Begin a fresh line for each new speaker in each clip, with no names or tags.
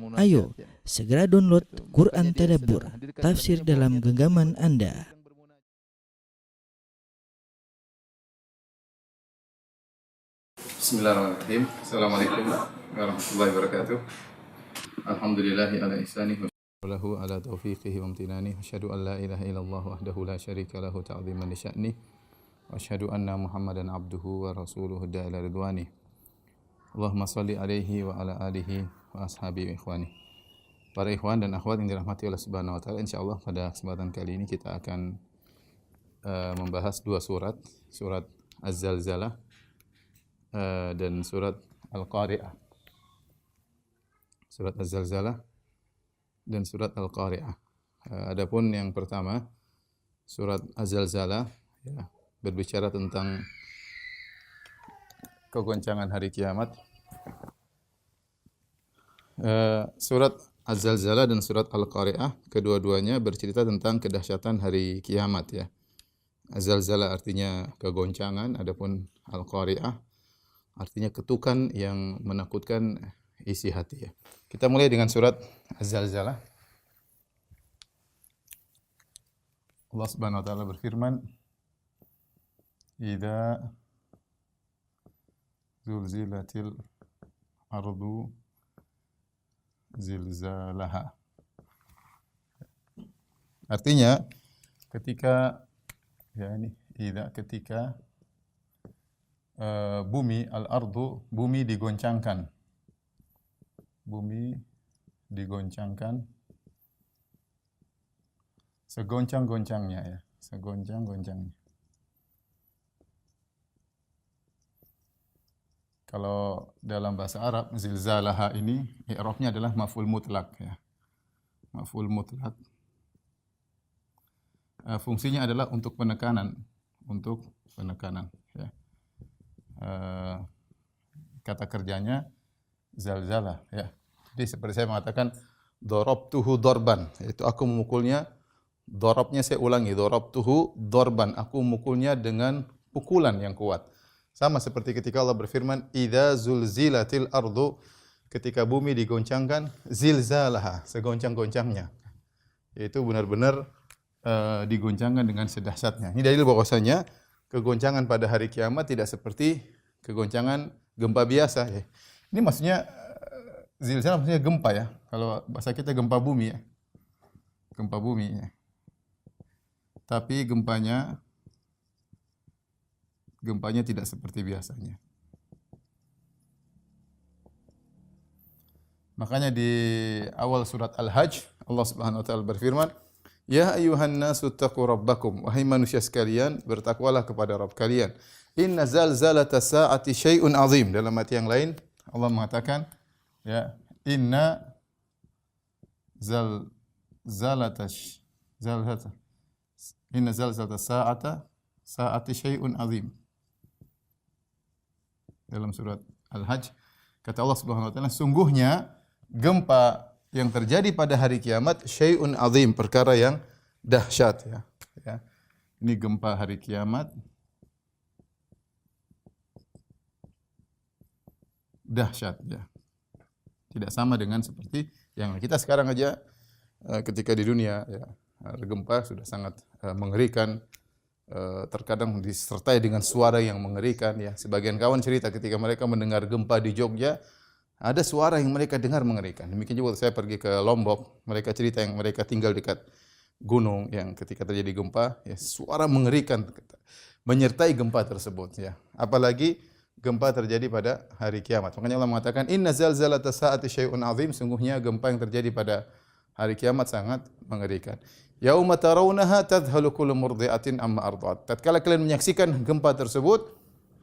Ayo, segera download Quran Tadabbur, tafsir dalam genggaman Anda.
Bismillahirrahmanirrahim. Assalamualaikum warahmatullahi wabarakatuh. Alhamdulillahi ala ihsanih wa lahu ala taufiqihi wa amtinani. Asyhadu an la ilaha illallah wahdahu la syarika lahu ta'ziman li sya'ni. Wa asyhadu anna Muhammadan abduhu wa rasuluhu da'ila ridwani. Allahumma shalli alaihi wa ala alihi wa ashabihi wa ikhwani. Para ikhwan dan akhwat yang dirahmati Allah Subhanahu wa taala, insyaallah pada kesempatan kali ini kita akan membahas dua surat Az-Zalzalah dan surat Al-Qari'ah. Surat Az-Zalzalah dan surat Al-Qari'ah. Adapun yang pertama, surat Az-Zalzalah ya, berbicara tentang kegoncangan hari kiamat. Surat Az-Zalzalah dan surat Al-Qari'ah kedua-duanya bercerita tentang kedahsyatan hari kiamat ya. Az-Zalzalah artinya kegoncangan, adapun Al-Qari'ah artinya ketukan yang menakutkan isi hati ya. Kita mulai dengan surat Az-Zalzalah. Allah Subhanahu wa taala berfirman, "Idza zulzilatil ardu zilzalaha." Artinya ketika bumi al-ardu, bumi digoncangkan. Bumi digoncangkan segoncang-goncangnya ya, segoncang-goncangnya. Kalau dalam bahasa Arab, zilzalaha ini i'rabnya adalah maf'ul mutlak ya. Maf'ul mutlak. Fungsinya adalah untuk penekanan, ya. Kata kerjanya zalzalah ya. Jadi seperti saya mengatakan darabtuhu darban, yaitu aku memukulnya. Darabnya saya ulangi, darabtuhu darban, aku memukulnya dengan pukulan yang kuat. Sama seperti ketika Allah berfirman, idza zulzilatil ardu, ketika bumi digoncangkan, zilzalaha, segoncang-goncangnya. Yaitu benar-benar digoncangkan dengan sedahsyatnya. Ini dalil bahwasanya kegoncangan pada hari kiamat tidak seperti kegoncangan gempa biasa ya. Ini maksudnya zilzal maksudnya gempa ya. Kalau bahasa kita gempa bumi ya. Gempa bumi ya. Tapi gempanya tidak seperti biasanya. Makanya di awal surat Al-Hajj Allah Subhanahu wa taala berfirman, "Ya ayyuhan nasu taqu rabbakum." Wahai manusia sekalian, bertakwalah kepada Rabb kalian. "Inna zalzalata sa'ati syai'un 'azim." Dalam ayat yang lain Allah mengatakan, ya, "Inna zalzalata sa'ati syai'un 'azim." Dalam surat Al-Hajj kata Allah Subhanahu wa taala, sungguhnya gempa yang terjadi pada hari kiamat syai'un 'azim, perkara yang dahsyat ya. Ya. Ini gempa hari kiamat dahsyat ya. Tidak sama dengan seperti yang kita sekarang aja ketika di dunia ya, gempa sudah sangat mengerikan. Terkadang disertai dengan suara yang mengerikan ya. Sebagian kawan cerita ketika mereka mendengar gempa di Jogja, ada suara yang mereka dengar mengerikan. Demikian juga waktu saya pergi ke Lombok, mereka cerita yang mereka tinggal dekat gunung yang ketika terjadi gempa, ya, suara mengerikan menyertai gempa tersebut ya. Apalagi gempa terjadi pada hari kiamat. Makanya Allah mengatakan, "Inna zalzalata sa'ati syai'un 'azim." Sungguhnya gempa yang terjadi pada hari kiamat sangat mengerikan. Yauma tarawunaha tadhhalu kullu murdi'atin amma arda'at. Tatkala kalian menyaksikan gempa tersebut,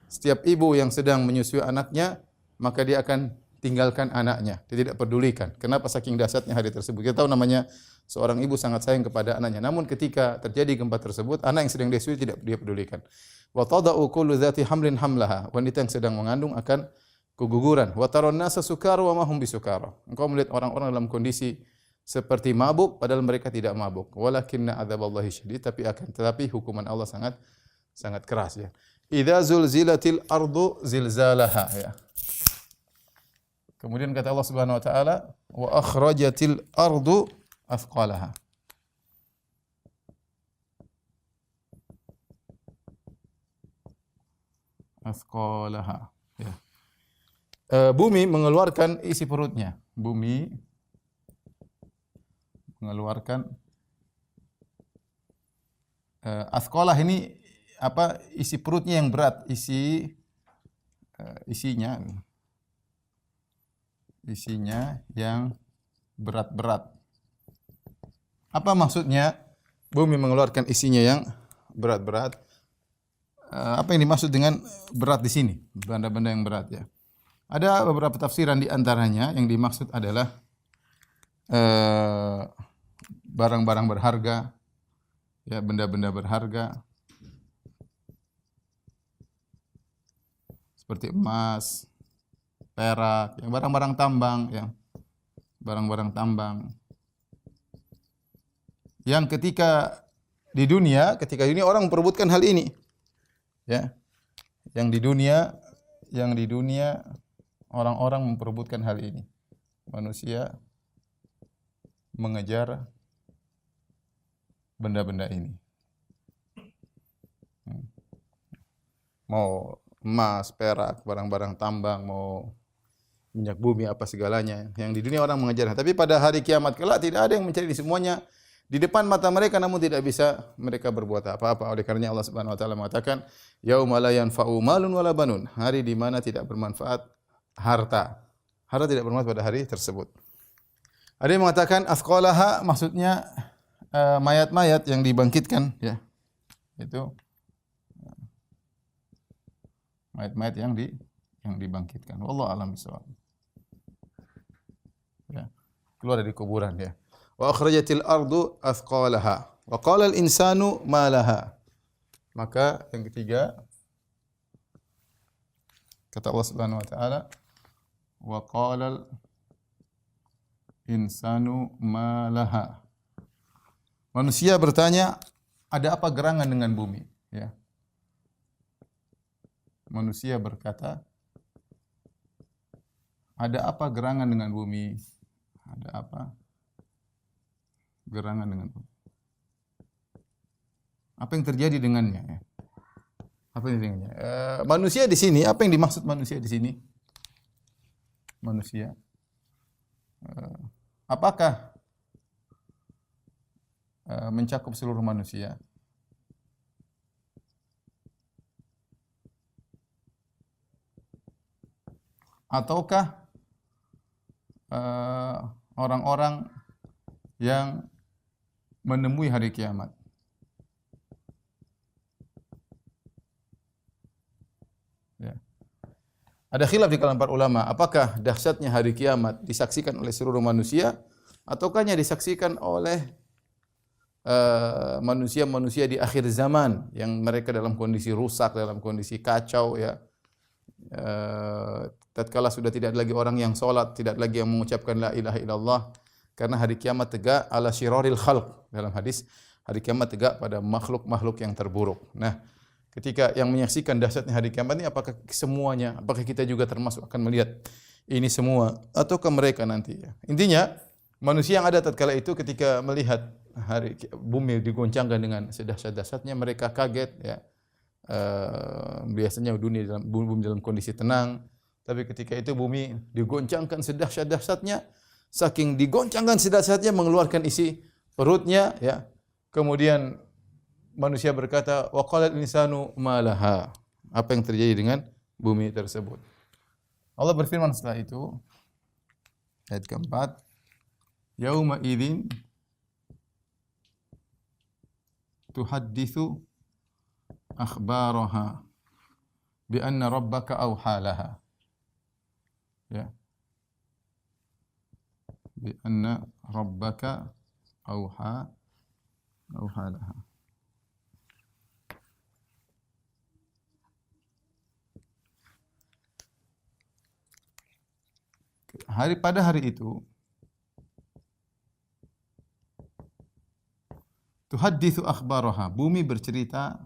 setiap ibu yang sedang menyusui anaknya, maka dia akan tinggalkan anaknya. Dia tidak pedulikan. Kenapa? Saking dahsyatnya hari tersebut. Kita tahu namanya seorang ibu sangat sayang kepada anaknya. Namun ketika terjadi gempa tersebut, anak yang sedang disusui tidak dia pedulikan. Wa tada'u kullu dzati hamlin hamlaha. Wanita yang sedang mengandung akan keguguran. Wa taron nasa sukara wa ma hum bisukara. Engkau melihat orang-orang dalam kondisi seperti mabuk padahal mereka tidak mabuk. Walakinna adzaballahi syadid, tetapi hukuman Allah sangat keras ya. Idza zulzilatil ardu zilzalaha ya. Kemudian kata Allah Subhanahu wa taala, wa akhrajatil ardu athqalaha. Athqalaha. Ya. Bumi mengeluarkan isi perutnya. Bumi mengeluarkan athqalah ini apa? Isi perutnya yang berat, isinya yang berat-berat. Apa maksudnya bumi mengeluarkan isinya yang berat-berat? Apa yang dimaksud dengan berat di sini? Benda-benda yang berat ya. Ada beberapa tafsiran di antaranya yang dimaksud adalah barang-barang berharga, ya benda-benda berharga seperti emas, perak, yang barang-barang tambang, yang barang-barang tambang. Yang ketika di dunia orang memperebutkan hal ini. Ya. Yang di dunia orang-orang memperebutkan hal ini. Manusia mengejar benda-benda ini. Mau emas, perak, barang-barang tambang, mau minyak bumi apa segalanya. Yang di dunia orang mengejar. Tapi pada hari kiamat kelak tidak ada yang mencari semuanya di depan mata mereka, namun tidak bisa mereka berbuat apa-apa. Oleh karenanya Allah Subhanahu wa taala mengatakan, yauma la yanfa'u malun wala banun. Hari di mana tidak bermanfaat harta. Harta tidak bermanfaat pada hari tersebut. Ada yang mengatakan athqalaha maksudnya mayat-mayat yang dibangkitkan, ya. Itu mayat-mayat yang dibangkitkan. Wallahu a'lam bishawab. Ya. Keluar dari kuburan, ya. Wa akhrajatil ardu athqalaha wa qala al insanu ma laha. Maka yang ketiga kata Allah Subhanahu wa taala, wa qala al insanu ma laha. Manusia bertanya, ada apa gerangan dengan bumi, ya. Manusia berkata, ada apa gerangan dengan bumi? Ada apa gerangan dengan bumi? Apa yang terjadi dengannya? Ya? Apa yang dengannya? Manusia di sini, apa yang dimaksud manusia di sini? Manusia. Apakah mencakup seluruh manusia? Ataukah orang-orang yang menemui hari kiamat? Ya. Ada khilaf di kalangan para ulama, apakah dahsyatnya hari kiamat disaksikan oleh seluruh manusia ataukah hanya disaksikan oleh manusia-manusia di akhir zaman yang mereka dalam kondisi rusak, dalam kondisi kacau, ya. Tatkala sudah tidak lagi orang yang salat, tidak lagi yang mengucapkan la ilaha illallah, karena hari kiamat tegak ala syiraril khalq. Dalam hadis, hari kiamat tegak pada makhluk-makhluk yang terburuk. Nah, ketika yang menyaksikan dahsyatnya hari kiamat ini, apakah semuanya, apakah kita juga termasuk akan melihat ini semua ataukah mereka nanti, ya. Intinya manusia yang ada tatkala itu ketika melihat hari bumi digoncangkan dengan sedahsyat-dahsyatnya, mereka kaget, ya. Biasanya bumi dalam kondisi tenang, tapi ketika itu bumi digoncangkan sedahsyat-dahsyatnya, saking digoncangkan sedahsyatnya mengeluarkan isi perutnya, ya. Kemudian manusia berkata, wa qala al-insanu ma laha. Apa yang terjadi dengan bumi tersebut? Allah berfirman setelah itu, ayat keempat, yauma idzin tuhadditsu akhbaraha bi anna rabbaka awha laha. Ya. Bi anna rabbaka awha laha. Pada hari itu tuhadditsu akhbaraha, bumi bercerita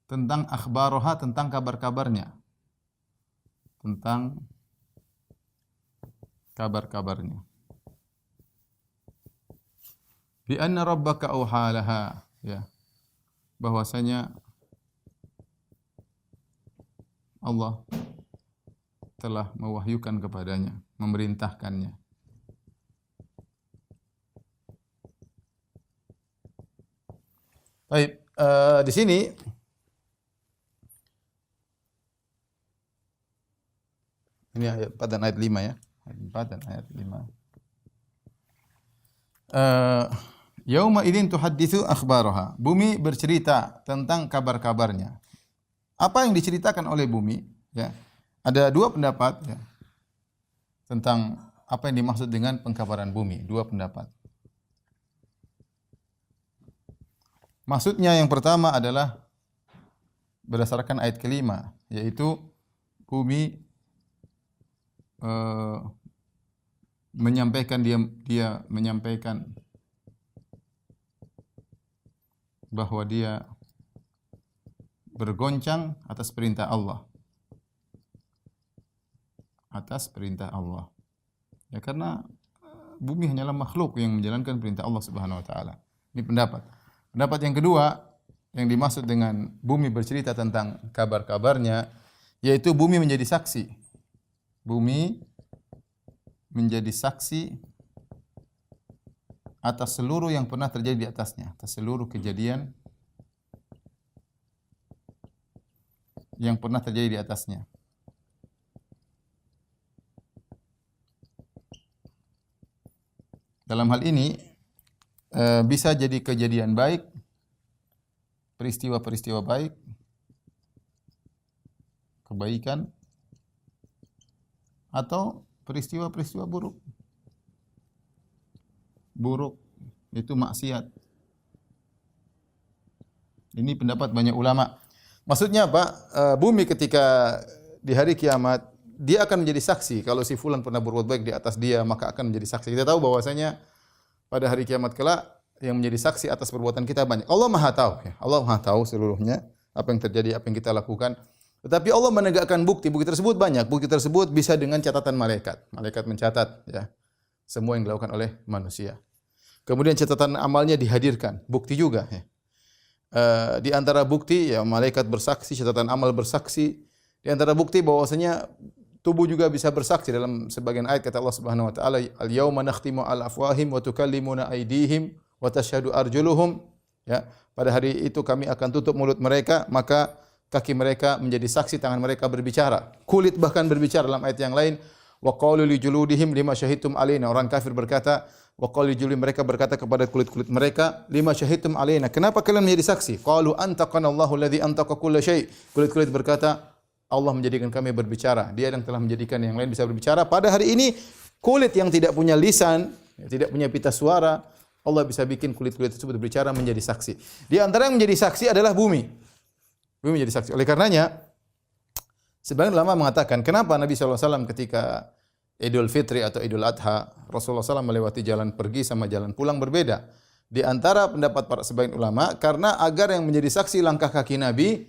tentang akhbaraha, tentang kabar-kabarnya. tentang kabar-kabarnya. Bi anna rabbaka auhalaha, ya, bahwasanya Allah telah mewahyukan kepadanya, memerintahkannya. Baik, di sini ini ayat 4 dan ayat 5 ya. Ayat 4 dan ayat 5. Yauma idzin tuhadditsu akhbaraha. Bumi bercerita tentang kabar-kabarnya. Apa yang diceritakan oleh bumi? Ya, ada dua pendapat ya, tentang apa yang dimaksud dengan pengkabaran bumi. Dua pendapat. Maksudnya yang pertama adalah berdasarkan ayat kelima, yaitu bumi menyampaikan dia menyampaikan bahwa dia bergoncang atas perintah Allah. Atas perintah Allah. Ya, karena bumi hanyalah makhluk yang menjalankan perintah Allah Subhanahu wa taala. Ini pendapat. Pendapat yang kedua, yang dimaksud dengan bumi bercerita tentang kabar-kabarnya, yaitu bumi menjadi saksi. Bumi menjadi saksi atas seluruh yang pernah terjadi di atasnya, atas seluruh kejadian yang pernah terjadi di atasnya. Dalam hal ini bisa jadi kejadian baik, peristiwa-peristiwa baik, kebaikan, atau peristiwa-peristiwa buruk. Buruk itu maksiat. Ini pendapat banyak ulama. Maksudnya apa? Bumi ketika di hari kiamat dia akan menjadi saksi. Kalau si fulan pernah berbuat baik di atas dia, maka akan menjadi saksi. Kita tahu bahwasanya pada hari kiamat kelak yang menjadi saksi atas perbuatan kita banyak. Allah Maha tahu, ya. Allah Maha tahu seluruhnya apa yang terjadi, apa yang kita lakukan. Tetapi Allah menegakkan bukti. Bukti tersebut banyak. Bukti tersebut bisa dengan catatan malaikat. Malaikat mencatat ya semua yang dilakukan oleh manusia. Kemudian catatan amalnya dihadirkan. Bukti juga ya. Di antara bukti ya malaikat bersaksi, catatan amal bersaksi. Di antara bukti bahwasanya tubuh juga bisa bersaksi dalam sebagian ayat kata Allah Subhanahu wa taala, "Al-yauma nakhtimu 'ala afwahihim wa tukallimuna aydihim wa tashhadu arjuluhum." Ya, pada hari itu kami akan tutup mulut mereka, maka kaki mereka menjadi saksi, tangan mereka berbicara. Kulit bahkan berbicara dalam ayat yang lain, wa qalu li juludihim lima syahidtum alaina. Orang kafir berkata, wa qalu li juludihim, mereka berkata kepada kulit-kulit mereka, lima syahidtum alaina. Kenapa kalian menjadi saksi? Qalu antaqana Allahu alladhi antaqa kulla syai'. Kulit-kulit berkata, Allah menjadikan kami berbicara. Dia yang telah menjadikan yang lain bisa berbicara. Pada hari ini kulit yang tidak punya lisan, tidak punya pita suara, Allah bisa bikin kulit-kulit tersebut berbicara menjadi saksi. Di antara yang menjadi saksi adalah bumi. Bumi menjadi saksi. Oleh karenanya, sebagian ulama mengatakan, kenapa Nabi SAW ketika Idul Fitri atau Idul Adha, Rasulullah SAW melewati jalan pergi sama jalan pulang berbeda. Di antara pendapat para sebagian ulama, karena agar yang menjadi saksi langkah kaki Nabi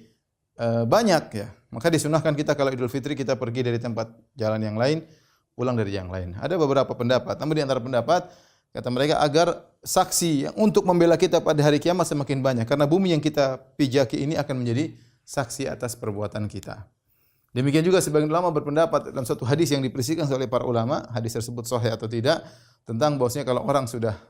banyak ya. Maka disunahkan kita kalau Idul Fitri kita pergi dari tempat jalan yang lain, pulang dari yang lain. Ada beberapa pendapat. Namun di antara pendapat, kata mereka agar saksi yang untuk membela kita pada hari kiamat semakin banyak. Karena bumi yang kita pijaki ini akan menjadi saksi atas perbuatan kita. Demikian juga sebagian ulama berpendapat dalam satu hadis yang diperisikan oleh para ulama, hadis tersebut sahih atau tidak, tentang bahwasanya kalau orang sudah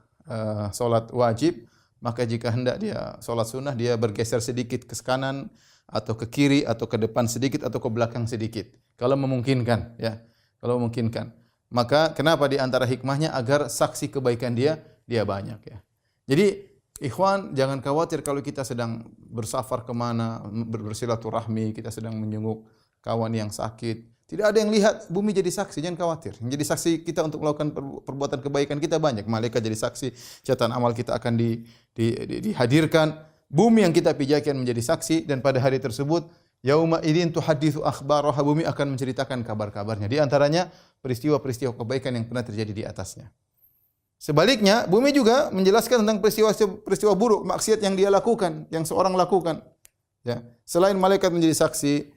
solat wajib, maka jika hendak dia solat sunnah, dia bergeser sedikit ke kanan, atau ke kiri, atau ke depan sedikit, atau ke belakang sedikit. Kalau memungkinkan, ya. Kalau memungkinkan. Maka kenapa di antara hikmahnya agar saksi kebaikan dia banyak ya. Jadi ikhwan jangan khawatir kalau kita sedang bersafar kemana, bersilaturahmi, kita sedang menjenguk kawan yang sakit. Tidak ada yang lihat, bumi jadi saksi, jangan khawatir. Yang jadi saksi kita untuk melakukan perbuatan kebaikan kita banyak. Malaikat jadi saksi, catatan amal kita akan dihadirkan. Bumi yang kita pijakan menjadi saksi dan pada hari tersebut yauma idzin tuhadditsu akhbaraha, bumi akan menceritakan kabar-kabarnya. Di antaranya peristiwa-peristiwa kebaikan yang pernah terjadi di atasnya. Sebaliknya, bumi juga menjelaskan tentang peristiwa buruk, maksiat yang dia lakukan, yang seorang lakukan. Ya. Selain malaikat menjadi saksi,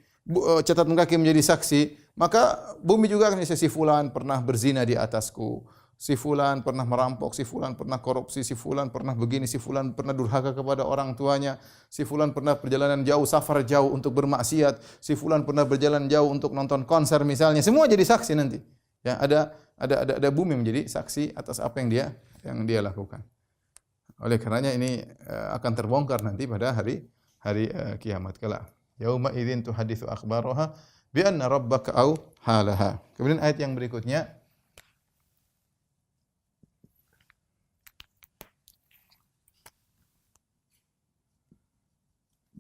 catatan kaki menjadi saksi, maka bumi juga akan si fulan pernah berzina di atasku, si fulan pernah merampok, si fulan pernah korupsi, si fulan pernah begini, si fulan pernah durhaka kepada orang tuanya, si fulan pernah perjalanan jauh, safar jauh untuk bermaksiat, si fulan pernah berjalan jauh untuk nonton konser misalnya. Semua jadi saksi nanti. Ya, ada bumi menjadi saksi atas apa yang dia lakukan. Oleh karenanya ini akan terbongkar nanti pada hari kiamat kelak. Yauma idzin tuhaditsu akhbaraha bi anna rabbaka aw halaha. Kemudian ayat yang berikutnya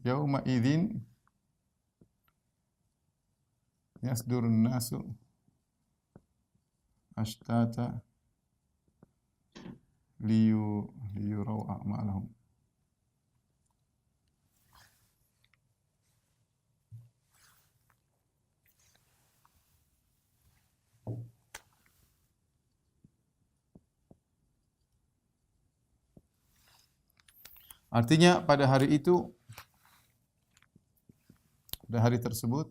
Yauma idzin yasdurun nasu ashtata liyuraw a'malahum. Artinya pada hari itu, pada hari tersebut,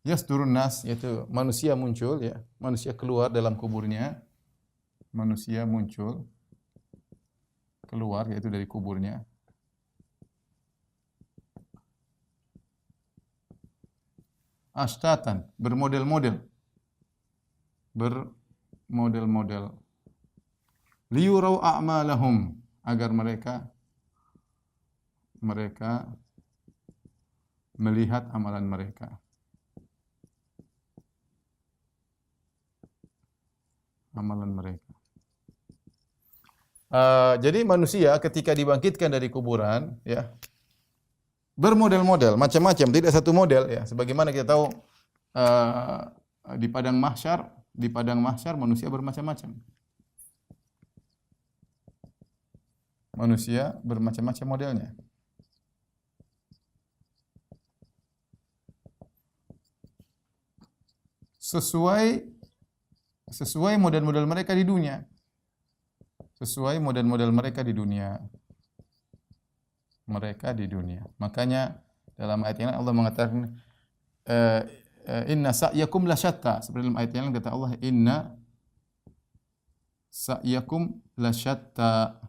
yasdurun nas, yaitu manusia muncul, ya, manusia keluar dalam kuburnya, manusia muncul keluar, yaitu dari kuburnya. Ashtatan, bermodel-model, liyuraw a'malahum, agar mereka melihat amalan mereka. Amalan mereka. Jadi manusia ketika dibangkitkan dari kuburan, ya, bermodel-model, macam-macam, tidak satu model, ya. Sebagaimana kita tahu di padang mahsyar manusia bermacam-macam. Manusia bermacam-macam modelnya. Sesuai model-model mereka di dunia. Sesuai model-model mereka di dunia. Mereka di dunia. Makanya dalam ayat yang lain Allah mengatakan inna sa'yakum lasyatta. Seperti dalam ayat yang lain kata Allah inna sa'yakum lasyatta.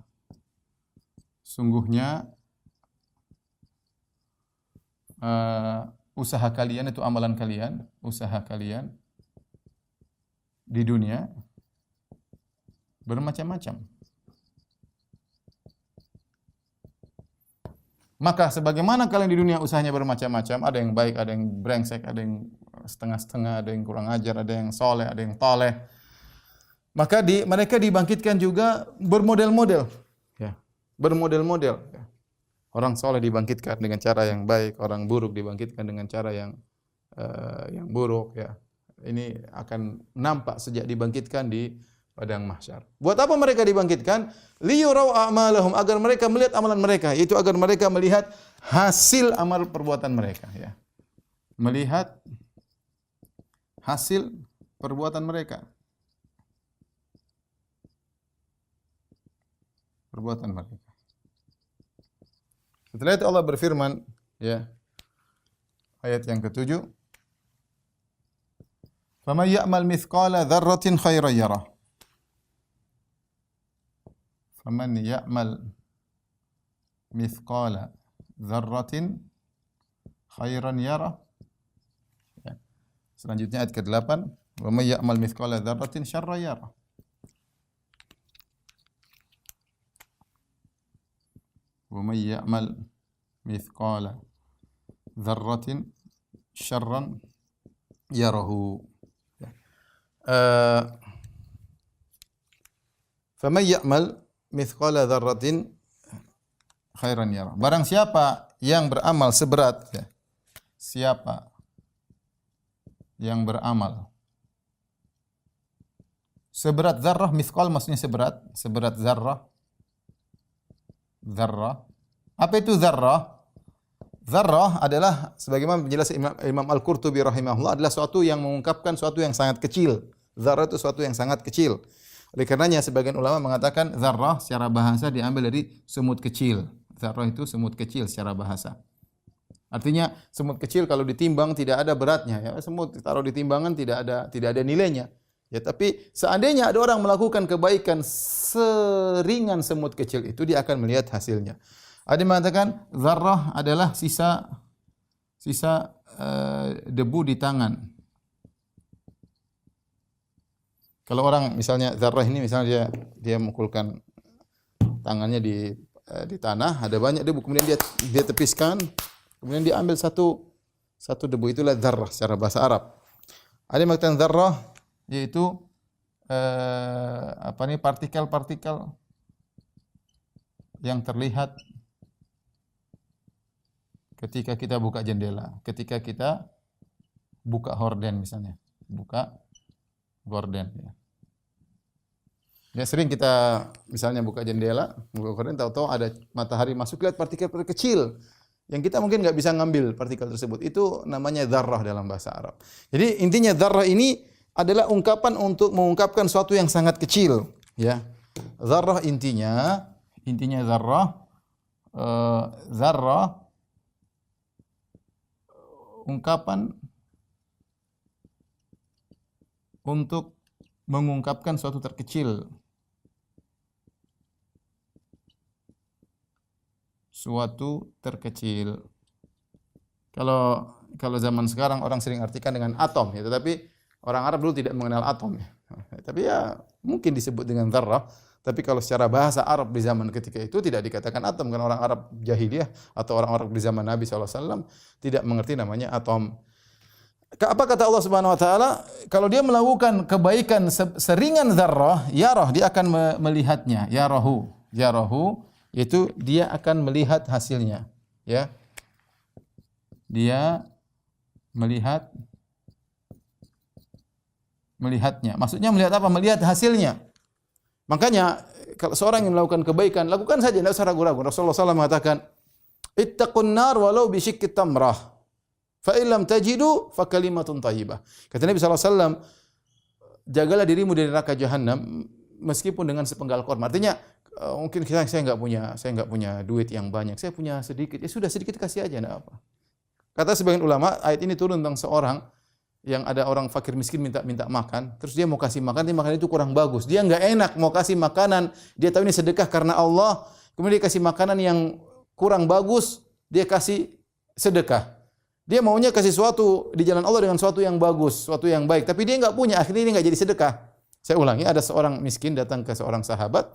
Sungguhnya usaha kalian itu amalan kalian, usaha kalian di dunia bermacam-macam. Maka sebagaimana kalian di dunia usahanya bermacam-macam, ada yang baik, ada yang brengsek, ada yang setengah-setengah, ada yang kurang ajar, ada yang soleh, ada yang toleh. Maka mereka dibangkitkan juga bermodel-model. Bermodel-model. Orang soleh dibangkitkan dengan cara yang baik, orang buruk dibangkitkan dengan cara yang buruk. Ya, ini akan nampak sejak dibangkitkan di padang mahsyar. Buat apa mereka dibangkitkan? Liyuraw a'malahum, agar mereka melihat amalan mereka, yaitu agar mereka melihat hasil amal perbuatan mereka. Ya, melihat hasil perbuatan mereka. Perbuatan mereka. Setelah itu Allah berfirman, ya, ayat yang ke-7, "Faman ya'mal mithqala dzarratin khairan yarah." Faman ya'mal mithqala dzarratin khairan yarah. Ya. Selanjutnya ayat ke-8, "Wa may ya'mal mithqala dzarratin syarran yarah." Wa may ya'mal mithqala dzarratin syarran yarahu. Faman ya'mal mithqala dzarratin khairan yarah. Barang siapa yang beramal seberat, ya. Siapa yang beramal seberat zarrah, mithqal maksudnya seberat zarrah. Zarrah. Apa itu zarrah? Zarrah adalah sebagaimana penjelasan Imam Al-Qurtubi rahimahullah, adalah suatu yang mengungkapkan suatu yang sangat kecil. Zarrah itu suatu yang sangat kecil. Oleh karenanya sebagian ulama mengatakan zarrah secara bahasa diambil dari semut kecil. Zarrah itu semut kecil secara bahasa. Artinya semut kecil kalau ditimbang tidak ada beratnya ya. Semut taruh di timbangan tidak ada nilainya. Ya, tapi seandainya ada orang melakukan kebaikan seringan semut kecil itu, dia akan melihat hasilnya. Ada yang mengatakan zarrah adalah sisa debu di tangan. Kalau orang misalnya zarrah ini misalnya dia memukulkan tangannya di tanah, ada banyak debu, kemudian dia tepiskan, kemudian dia ambil satu debu, itulah zarrah secara bahasa Arab. Ada yang mengatakan zarrah yaitu partikel-partikel yang terlihat ketika kita buka jendela, ketika kita buka horden misalnya, buka gorden ya. Ya sering kita misalnya buka jendela, buka gorden, tahu-tahu ada matahari masuk, lihat partikel-partikel kecil yang kita mungkin nggak bisa ngambil partikel tersebut. Itu namanya dzarrah dalam bahasa Arab. Jadi intinya dzarrah ini adalah ungkapan untuk mengungkapkan sesuatu yang sangat kecil, ya. Dzarrah intinya dzarrah ungkapan untuk mengungkapkan suatu terkecil, suatu terkecil. Kalau zaman sekarang orang sering artikan dengan atom, ya, tetapi orang Arab dulu tidak mengenal atom. Ya. Tapi ya mungkin disebut dengan dzarrah. Tapi kalau secara bahasa Arab di zaman ketika itu tidak dikatakan atom, karena orang Arab jahiliyah atau orang Arab di zaman Nabi SAW tidak mengerti namanya atom. Apa kata Allah Subhanahu wa taala? Kalau dia melakukan kebaikan seringan dzarrah, yarah, dia akan melihatnya. Yarahu itu dia akan melihat hasilnya, ya. Dia melihatnya. Maksudnya melihat apa? Melihat hasilnya. Makanya kalau seorang yang melakukan kebaikan, lakukan saja, tidak usah ragu-ragu. Rasulullah SAW mengatakan, "Ittaqun nar walau bisyikki tamrah. Fa illam tajidu fa kalimatun thayyibah." Kata Nabi SAW, jagalah dirimu dari neraka jahanam meskipun dengan sepenggal korma. Artinya mungkin saya enggak punya duit yang banyak, saya punya sedikit. Ya sudah, sedikit kasih aja, enggak apa. Kata sebagian ulama, ayat ini turun tentang seorang yang ada orang fakir miskin minta makan, terus dia mau kasih makan, tapi makanan itu kurang bagus. Dia enggak enak mau kasih makanan, dia tahu ini sedekah karena Allah, kemudian dia kasih makanan yang kurang bagus, dia kasih sedekah. Dia maunya kasih sesuatu di jalan Allah dengan sesuatu yang bagus, sesuatu yang baik, tapi dia enggak punya, akhirnya dia enggak jadi sedekah. Saya ulangi, ada seorang miskin datang ke seorang sahabat.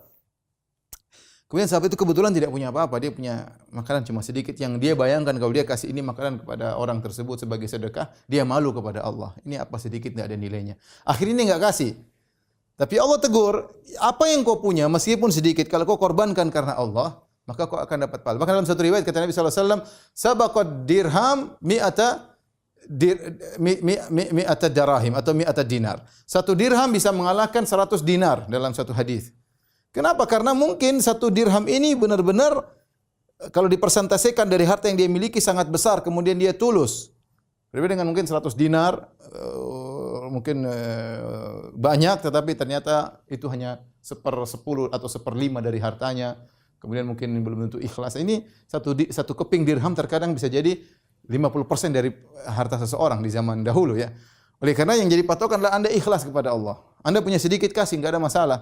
Kemudian sahabat itu kebetulan tidak punya apa-apa, dia punya makanan cuma sedikit, yang dia bayangkan kalau dia kasih ini makanan kepada orang tersebut sebagai sedekah, dia malu kepada Allah. Ini apa sedikit, tidak ada nilainya. Akhirnya dia enggak kasih. Tapi Allah tegur, apa yang kau punya meskipun sedikit, kalau kau korbankan karena Allah, maka kau akan dapat pahala. Bahkan dalam satu riwayat kata Nabi SAW, sabaqad dirham mi'ata darahim atau mi'ata dinar. Satu dirham bisa mengalahkan 100 dinar dalam satu hadis. Kenapa? Karena mungkin satu dirham ini benar-benar kalau dipersentasikan dari harta yang dia miliki sangat besar, kemudian dia tulus. Berbeda dengan mungkin 100 dinar, mungkin banyak, tetapi ternyata itu hanya 1/10 atau 1/5 dari hartanya. Kemudian mungkin belum tentu ikhlas. Ini satu keping dirham terkadang bisa jadi 50% dari harta seseorang di zaman dahulu, ya. Oleh karena yang jadi patokan adalah Anda ikhlas kepada Allah. Anda punya sedikit kasih, enggak ada masalah.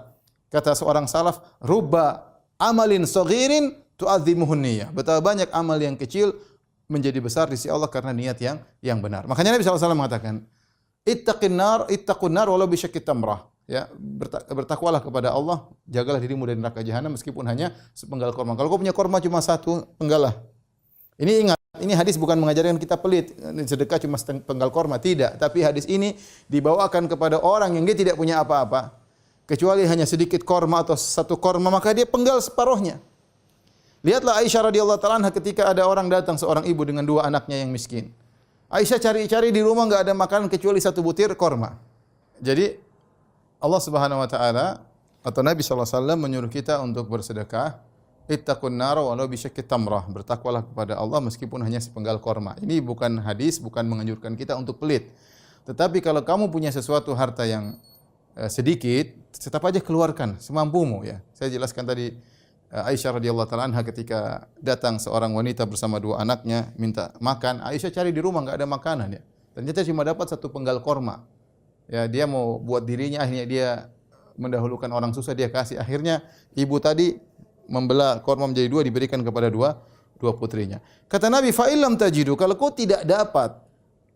Kata seorang salaf, rubba amalin saghirin tu'azzimuhun niyyah. Betapa banyak amal yang kecil menjadi besar di sisi Allah karena niat yang benar. Makanya Nabi SAW mengatakan, ittaqun nar walau bisyakki tamrah. Ya, bertakwalah kepada Allah, jagalah dirimu dari neraka jahanam meskipun hanya sepenggal korma. Kalau kau punya korma cuma satu, penggalah. Ini ingat, ini hadis bukan mengajarkan kita pelit, sedekah cuma sepenggal korma, tidak. Tapi hadis ini dibawakan kepada orang yang dia tidak punya apa-apa, kecuali hanya sedikit korma atau satu korma, maka dia penggal separuhnya. Lihatlah Aisyah radhiyallahu taala anha ketika ada orang datang, seorang ibu dengan 2 anaknya yang miskin. Aisyah cari-cari di rumah enggak ada makanan kecuali 1 butir korma. Jadi Allah Subhanahu wa taala atau Nabi sallallahu alaihi wasallam menyuruh kita untuk bersedekah, ittaqun nar walau bisyakki tamrah, bertakwalah kepada Allah meskipun hanya sepenggal korma. Ini bukan hadis, bukan menganjurkan kita untuk pelit. Tetapi kalau kamu punya sesuatu harta yang sedikit, tetap aja keluarkan semampumu, ya. Saya jelaskan tadi Aisyah radhiyallahu taala anha ketika datang seorang wanita bersama dua anaknya minta makan, Aisyah cari di rumah enggak ada makanan ya. Ternyata cuma dapat satu penggal korma. Ya, dia mau buat dirinya, akhirnya dia mendahulukan orang susah, dia kasih. Akhirnya ibu tadi membelah korma menjadi dua, diberikan kepada dua putrinya. Kata Nabi, fa illam tajidu, kalau kau tidak dapat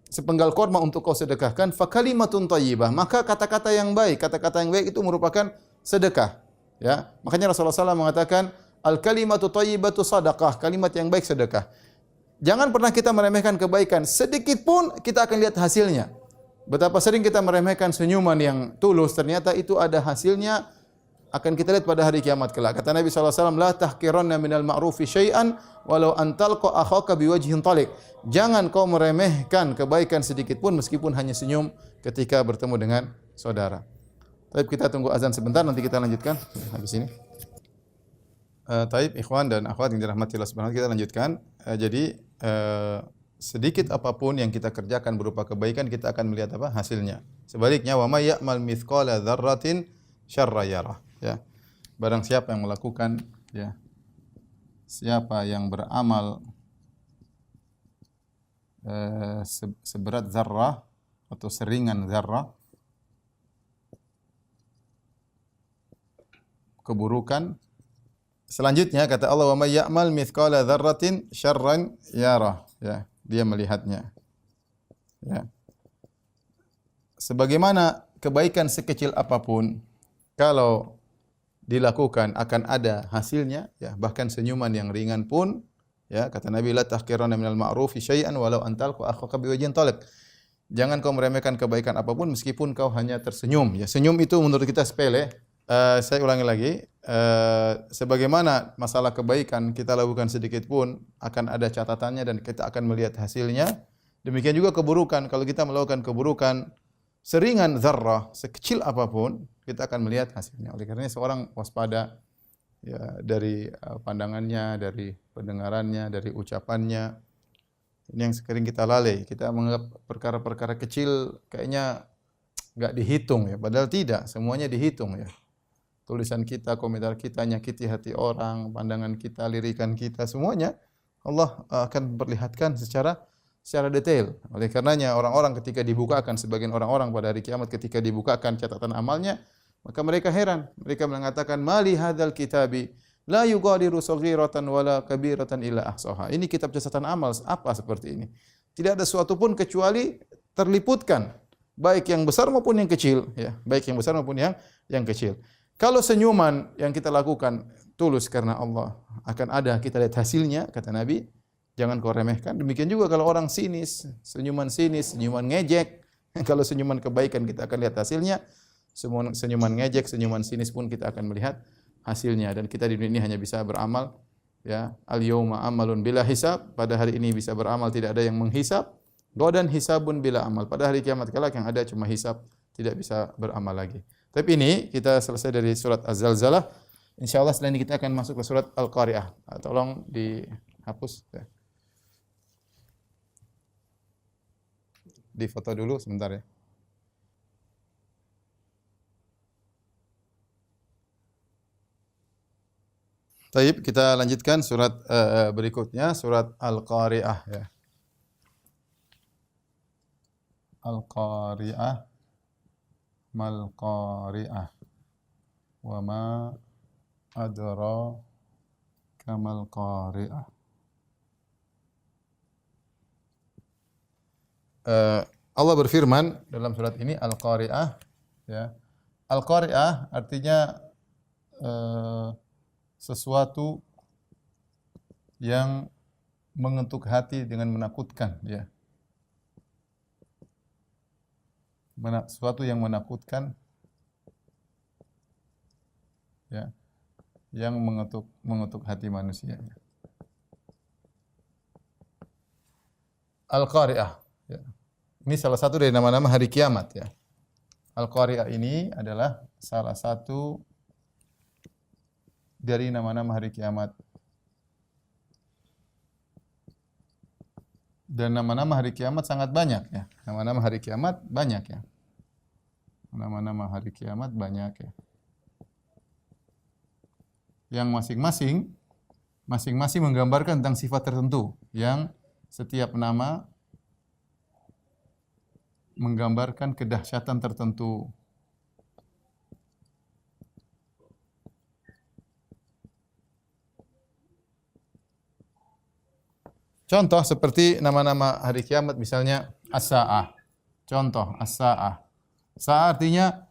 sepenggal korma untuk kau sedekahkan, fa kalimatun thayyibah, maka kata-kata yang baik, kata-kata yang baik itu merupakan sedekah. Ya, makanya Rasulullah SAW mengatakan, al kalimatu thayyibatu sadaqah, kalimat yang baik sedekah. Jangan pernah kita meremehkan kebaikan, sedikit pun kita akan lihat hasilnya. Betapa sering kita meremehkan senyuman yang tulus, ternyata itu ada hasilnya, akan kita lihat pada hari kiamat kelak. Kata Nabi SAW, la tahkiranna minal ma'rufi syai'an walau antalqa akhaka biwajhin talik. Jangan kau meremehkan kebaikan sedikit pun meskipun hanya senyum ketika bertemu dengan saudara. Baik, kita tunggu azan sebentar, nanti kita lanjutkan habis ini. Taib, ikhwan dan akhwat yang dirahmati Allah Subhanahu wa taala, kita lanjutkan. Sedikit apapun yang kita kerjakan berupa kebaikan, kita akan melihat apa? Hasilnya. Sebaliknya, wa may ya'mal mithqala dzarratin syarra yarah. Ya. Barang siapa yang melakukan, ya, siapa yang beramal seberat zarrah atau seringan zarrah keburukan. Selanjutnya kata Allah, wa may ya'mal mithqala dzarratin syarran yarah. Ya, dia melihatnya. Ya. Sebagaimana kebaikan sekecil apapun, kalau dilakukan akan ada hasilnya, ya, bahkan senyuman yang ringan pun, ya, kata Nabi, la tahqiranna minal ma'rufi syai'an walau antalqa akhaka biwajhin talaq. Jangan kau meremehkan kebaikan apapun meskipun kau hanya tersenyum. Ya, senyum itu menurut kita sepele. Saya ulangi lagi, sebagaimana masalah kebaikan kita lakukan sedikit pun akan ada catatannya dan kita akan melihat hasilnya. Demikian juga keburukan, kalau kita melakukan keburukan seringan zarrah, sekecil apapun, kita akan melihat hasilnya. Oleh karenanya seorang waspada, ya, dari pandangannya, dari pendengarannya, dari ucapannya. Ini yang sering kita lalai. Kita menganggap perkara-perkara kecil kayaknya enggak dihitung, ya, padahal tidak, semuanya dihitung, ya. Tulisan kita, komentar kita, nyakiti hati orang, pandangan kita, lirikan kita, semuanya Allah akan perlihatkan secara detail. Oleh karenanya orang-orang ketika dibukakan, sebagian orang-orang pada hari kiamat ketika dibukakan catatan amalnya, maka mereka heran. Mereka mengatakan, mali hadzal kitabi la yughadiru shaghiratan wala kabiratan illa ahsaha. Ini kitab catatan amal apa seperti ini? Tidak ada suatu pun kecuali terliputkan, baik yang besar maupun yang kecil, ya, baik yang besar maupun yang kecil. Kalau senyuman yang kita lakukan tulus karena Allah, akan ada kita lihat hasilnya, kata Nabi, jangan kau remehkan. Demikian juga kalau orang sinis, senyuman ngejek, kalau senyuman kebaikan kita akan lihat hasilnya, senyuman ngejek, senyuman sinis pun kita akan melihat hasilnya. Dan kita di dunia ini hanya bisa beramal, ya, al-yauma amalun bila hisab, pada hari ini bisa beramal, tidak ada yang menghisab. Godan hisabun bila amal, pada hari kiamat kelak yang ada cuma hisab, tidak bisa beramal lagi. Tapi ini kita selesai dari surat Az-Zalzalah. Insyaallah setelah ini kita akan masuk ke surat Al-Qari'ah. Tolong dihapus. Di foto dulu sebentar, ya. Baik, kita lanjutkan surat berikutnya, surat Al-Qari'ah, ya. Al-Qari'ah, mal qari'ah, wa ma adraka mal qari'ah. Allah berfirman dalam surat ini Al-Qari'ah, ya. Al-Qari'ah artinya sesuatu yang mengetuk hati dengan menakutkan, ya. Sesuatu yang menakutkan, ya, yang mengetuk hati manusia. Al-Qari'ah, ya. Ini salah satu dari nama-nama hari kiamat, ya. Al-Qari'ah ini adalah salah satu dari nama-nama hari kiamat. Dan nama-nama hari kiamat sangat banyak, ya. Nama-nama hari kiamat banyak, ya. Nama-nama hari kiamat banyak, ya. yang masing-masing menggambarkan tentang sifat tertentu, yang setiap nama menggambarkan kedahsyatan tertentu. Contoh seperti nama-nama hari kiamat, misalnya as-sa'ah. Contoh as-sa'ah. Sa'ah artinya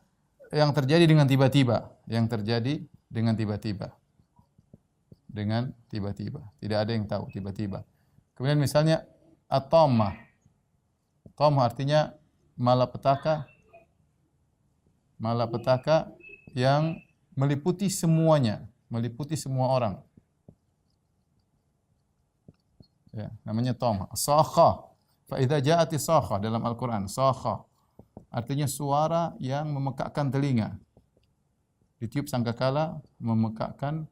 yang terjadi dengan tiba-tiba, yang terjadi dengan tiba-tiba. Dengan tiba-tiba. Tidak ada yang tahu, tiba-tiba. Kemudian misalnya at-tammah. Tammah artinya malapetaka. Malapetaka yang meliputi semuanya, meliputi semua orang. Ya, namanya tammah. Sakha. Fa idza ja'ati sakha dalam Al-Qur'an, sakha artinya suara yang memekakkan telinga. Ditiup sangkakala memekakkan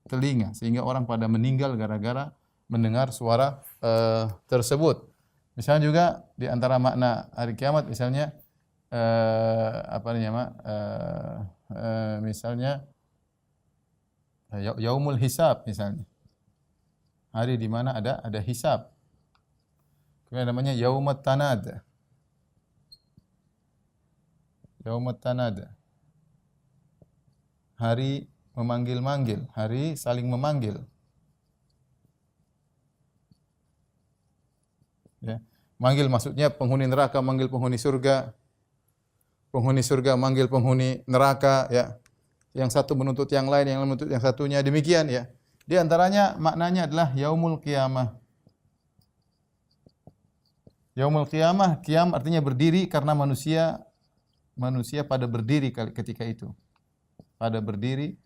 telinga sehingga orang pada meninggal gara-gara mendengar suara tersebut. Misalnya juga di antara makna hari kiamat misalnya misalnya yaumul hisab misalnya. Hari di mana ada hisab. Kemudian namanya yaumat tanad. Yaumat tanad. Hari memanggil-manggil, hari saling memanggil. Ya. Manggil maksudnya penghuni neraka manggil penghuni surga. Penghuni surga manggil penghuni neraka, ya. Yang satu menuntut yang lain, yang menuntut yang satunya, demikian ya. Di antaranya maknanya adalah yaumul qiyamah. Yaumul qiyamah, qiyam artinya berdiri karena manusia pada berdiri ketika itu. Pada berdiri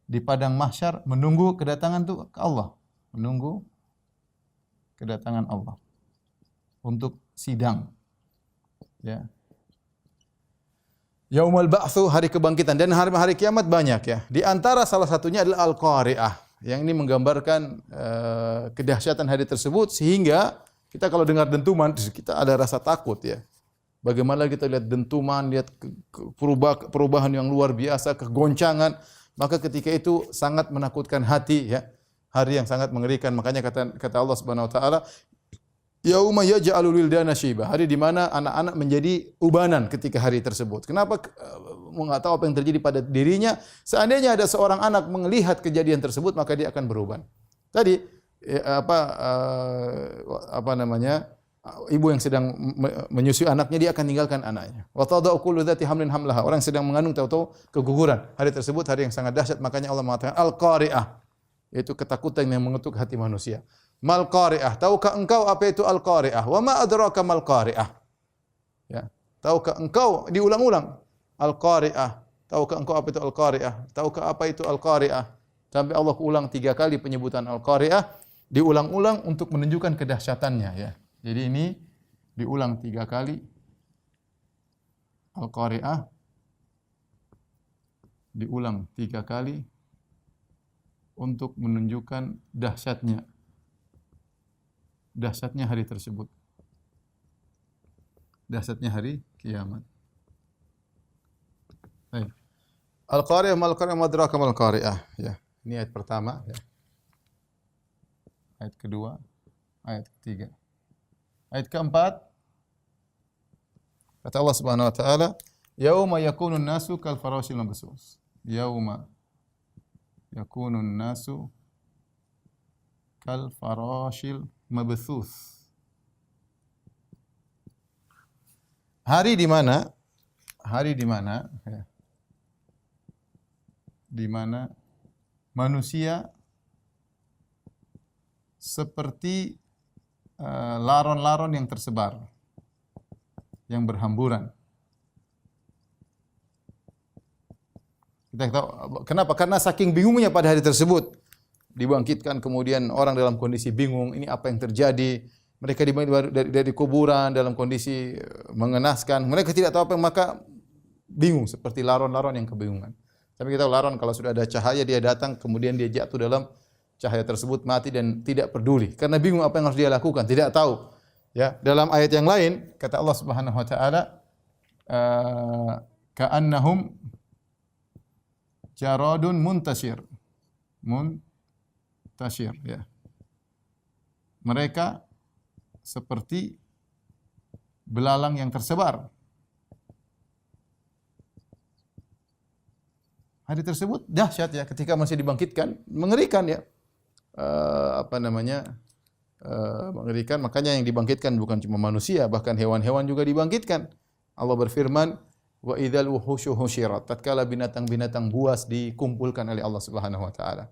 di padang mahsyar menunggu kedatangan tuh Allah, menunggu kedatangan Allah untuk sidang. Ya. Yaumul ba'tsu, hari kebangkitan, dan hari kiamat banyak ya. Di antara salah satunya adalah Al-Qari'ah, yang ini menggambarkan kedahsyatan hari tersebut sehingga kita kalau dengar dentuman kita ada rasa takut ya. Bagaimana kita lihat dentuman, lihat perubahan yang luar biasa, kegoncangan, maka ketika itu sangat menakutkan hati ya. Hari yang sangat mengerikan. Makanya kata Allah Subhanahu wa taala, yauma yaj'alul wildana syiba, hari di mana anak-anak menjadi ubanan ketika hari tersebut. Kenapa? Enggak tahu apa yang terjadi pada dirinya. Seandainya ada seorang anak melihat kejadian tersebut, maka dia akan beruban. Tadi ibu yang sedang menyusui anaknya, dia akan tinggalkan anaknya. Wa tada'u kullu dzati hamlin hamlaha, orang yang sedang mengandung tahu-tahu keguguran. Hari tersebut hari yang sangat dahsyat, makanya Allah mengatakan al-qari'ah, yaitu ketakutan yang mengetuk hati manusia. Mal qari'ah, tahukah engkau apa itu al-qari'ah? Wa ma adraka mal qari'ah? Ya, tahukah engkau, diulang-ulang. Al-qari'ah, tahukah engkau apa itu al-qari'ah? Tahukah apa itu al-qari'ah? Sampai Allah ulang 3 kali penyebutan al-qari'ah, diulang-ulang untuk menunjukkan kedahsyatannya ya. Jadi ini diulang 3 kali. Al-Qari'ah diulang 3 kali untuk menunjukkan dahsyatnya hari tersebut. Dahsyatnya hari kiamat. Baik. Al-Qari'ah mal Qari'ah madraka mal Qari'ah ya. Ini ayat pertama ya. Ayat kedua, ayat ketiga. Ayat keempat, kata Allah Subhanahu wa taala, yauma yakunun nasu kal farashil mabsus. Yauma yakunun nasu kal farashil mabthus. Hari di mana ya, di mana manusia seperti laron-laron yang tersebar, yang berhamburan. Kita tahu kenapa? Karena saking bingungnya pada hari tersebut. Dibangkitkan, kemudian orang dalam kondisi bingung, ini apa yang terjadi? Mereka dibangun dari kuburan dalam kondisi mengenaskan. Mereka tidak tahu apa yang, maka bingung seperti laron-laron yang kebingungan. Tapi kita tahu laron kalau sudah ada cahaya dia datang, kemudian dia jatuh dalam cahaya tersebut, mati dan tidak peduli karena bingung apa yang harus dia lakukan, tidak tahu. Ya, dalam ayat yang lain kata Allah Subhanahu wa taala, ka'annahum jaradun muntashir. Muntashir, ya. Mereka seperti belalang yang tersebar. Hari tersebut dahsyat ya, ketika masih dibangkitkan, mengerikan ya. Mengerikan. Makanya yang dibangkitkan bukan cuma manusia, bahkan hewan-hewan juga dibangkitkan. Allah berfirman, wa idzal wuhusyu husyirat. Tatkala binatang-binatang buas dikumpulkan oleh Allah Subhanahu wa taala.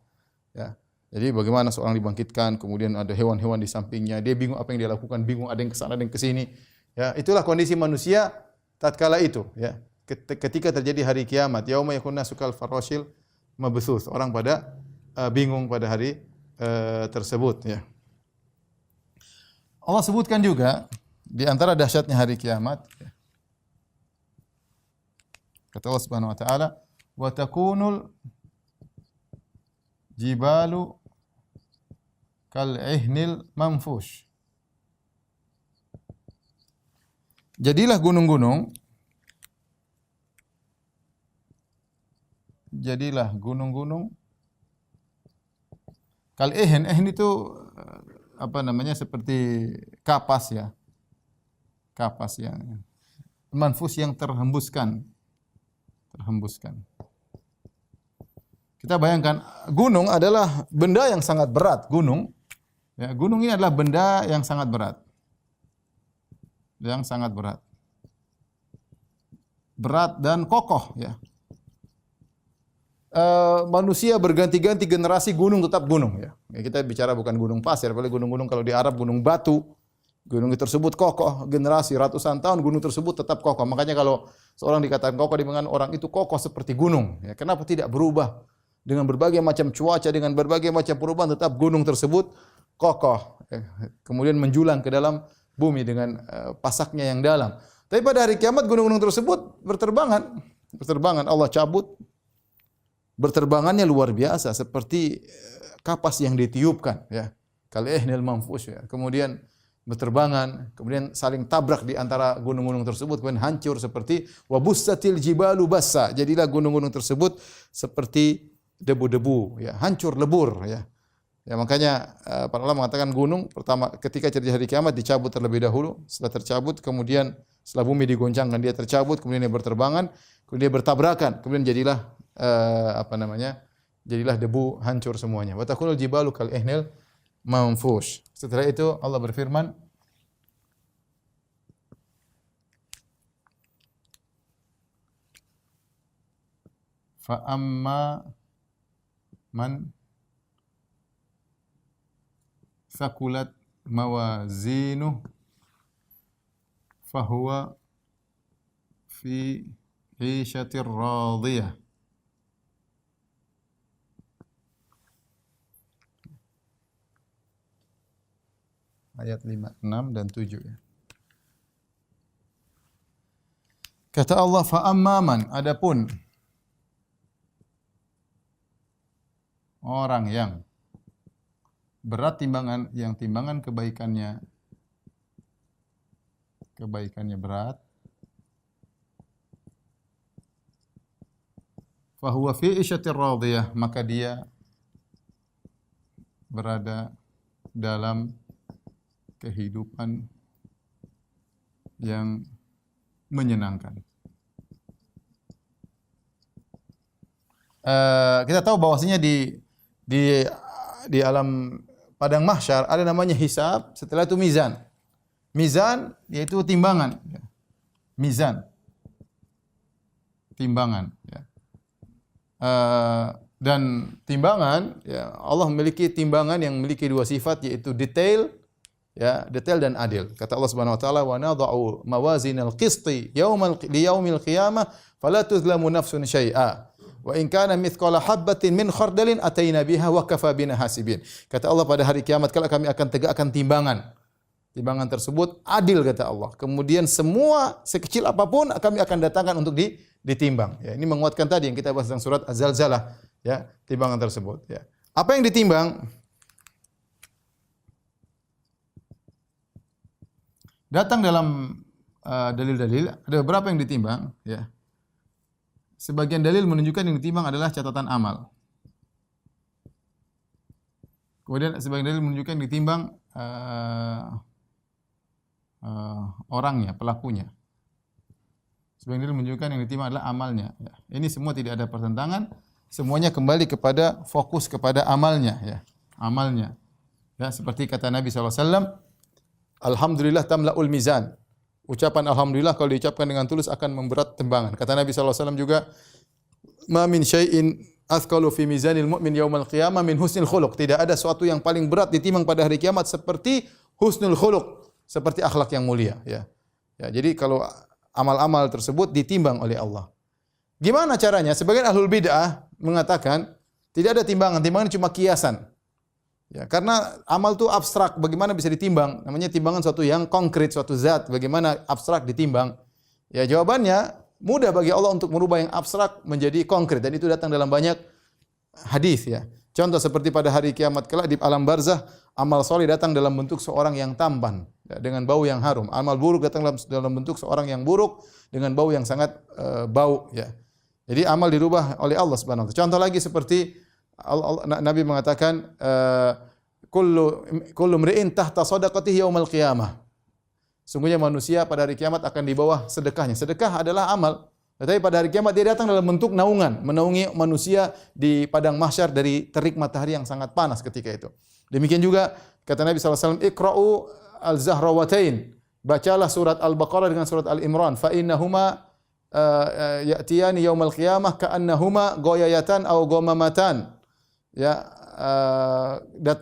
Ya. Jadi bagaimana seorang dibangkitkan, kemudian ada hewan-hewan di sampingnya, dia bingung apa yang dia lakukan, bingung ada yang ke sana, ada yang ke sini. Ya, itulah kondisi manusia tatkala itu, ya. Ketika terjadi hari kiamat, yauma yakun nasu kal farashil mabthuts. Orang pada bingung pada hari tersebut, ya. Allah sebutkan juga di antara dahsyatnya hari kiamat, ya. Kata Allah Subhanahu wa taala, wa takunul jibalu kal ihnil manfush. Jadilah gunung-gunung kal ihn itu seperti kapas ya. Kapas yang manfus yang terhembuskan. Kita bayangkan gunung adalah benda yang sangat berat, gunung. Ya, gunung ini adalah benda yang sangat berat. Yang sangat berat. Berat dan kokoh, ya. Manusia berganti-ganti generasi, gunung tetap gunung, ya. Kita bicara bukan gunung pasir, apalagi gunung-gunung kalau di Arab gunung batu. Gunung tersebut kokoh, generasi ratusan tahun gunung tersebut tetap kokoh. Makanya kalau seorang dikatakan kokoh, dengan orang itu kokoh seperti gunung, ya. Kenapa tidak berubah? Dengan berbagai macam cuaca, dengan berbagai macam perubahan, tetap gunung tersebut kokoh. Kemudian menjulang ke dalam bumi dengan pasaknya yang dalam. Tapi pada hari kiamat gunung-gunung tersebut berterbangan. Allah cabut. Berterbangannya luar biasa, seperti kapas yang ditiupkan, ya. Kal ihnil manfush, ya. Kemudian berterbangan, kemudian saling tabrak di antara gunung-gunung tersebut, kemudian hancur seperti wabussatil jibalu bassa. Jadilah gunung-gunung tersebut seperti debu-debu, ya, hancur lebur, ya. Ya, makanya para ulama mengatakan gunung pertama ketika terjadi hari kiamat dicabut terlebih dahulu, setelah tercabut kemudian setelah bumi digoncangkan dia tercabut, kemudian dia berterbangan, kemudian dia bertabrakan, kemudian jadilah jadilah debu, hancur semuanya. Wa takunul jibalu kal ihnil manfush. Setelah itu Allah berfirman, fa amma man thaqulat mawazinuh fahuwa fi 'ishatir radiyah. Ayat 5, 6 dan 7, ya. Kata Allah, fa amman, adapun orang yang berat timbangan, yang timbangan kebaikannya berat, fa huwa fi 'ishatir radiyah, maka dia berada dalam kehidupan yang menyenangkan. Kita tahu bahwasanya di alam padang mahsyar ada namanya hisab, setelah itu mizan. Mizan yaitu timbangan, ya. Mizan, timbangan, ya. Dan timbangan, ya, Allah memiliki timbangan yang memiliki dua sifat, yaitu detail, ya, detail dan adil. Kata Allah Subhanahu wa taala, wa nadha'u mawazinal qisti liyaumil qiyamah fala tuzlamu nafsun syai'a wa in kana mithqala habatin min khardalin ataina biha wa kafa bina hasibin. Kata Allah, pada hari kiamat kala kami akan tegakkan timbangan. Timbangan tersebut adil, kata Allah. Kemudian semua sekecil apapun kami akan datangkan untuk ditimbang. Ya, ini menguatkan tadi yang kita bahas dalam surat Az-Zalzalah, ya, timbangan tersebut, ya. Apa yang ditimbang? Datang dalam dalil-dalil, ada beberapa yang ditimbang, ya. sebagian dalil menunjukkan yang ditimbang adalah catatan amal. Kemudian sebagian dalil menunjukkan yang ditimbang orangnya, pelakunya. Sebagian dalil menunjukkan yang ditimbang adalah amalnya. Ya. Ini semua tidak ada pertentangan. Semuanya kembali kepada fokus kepada amalnya. Ya. Amalnya. Ya, seperti kata Nabi SAW, Alhamdulillah tamla'ul mizan. Ucapan Alhamdulillah kalau diucapkan dengan tulus akan memberat timbangan. Kata Nabi SAW juga, Ma min syai'in athqalu fi mizanil mu'min yaumal qiyamah min husnil khuluq. Tidak ada sesuatu yang paling berat ditimbang pada hari kiamat seperti husnul khuluq, seperti akhlak yang mulia. Ya. Ya, jadi kalau amal-amal tersebut ditimbang oleh Allah. Gimana caranya? Sebagian ahlul bid'ah mengatakan tidak ada timbangan, timbangan cuma kiasan. Ya, karena amal itu abstrak, bagaimana bisa ditimbang? Namanya timbangan suatu yang konkret, suatu zat, bagaimana abstrak ditimbang? Ya, jawabannya mudah bagi Allah untuk merubah yang abstrak menjadi konkret, dan itu datang dalam banyak hadis ya. Contoh seperti pada hari kiamat kelak di alam barzah, amal soleh datang dalam bentuk seorang yang tampan ya, dengan bau yang harum. Amal buruk datang dalam bentuk seorang yang buruk dengan bau yang sangat bau ya. Jadi amal dirubah oleh Allah Subhanahu wa taala. Contoh lagi seperti Nabi mengatakan kullu mri'in tahta shadaqatihi yaumal qiyamah. Sungguhnya manusia pada hari kiamat akan di bawah sedekahnya. Sedekah adalah amal. Tetapi pada hari kiamat dia datang dalam bentuk naungan, menaungi manusia di padang mahsyar dari terik matahari yang sangat panas ketika itu. Demikian juga kata Nabi SAW, Iqra'u al-Zahrawatain. Bacalah surat Al-Baqarah dengan surat Al-Imran. Fa innahuma ya'tiyani yaumal qiyamah ka'annahuma ghayayatan aw ghamamatan. Ya,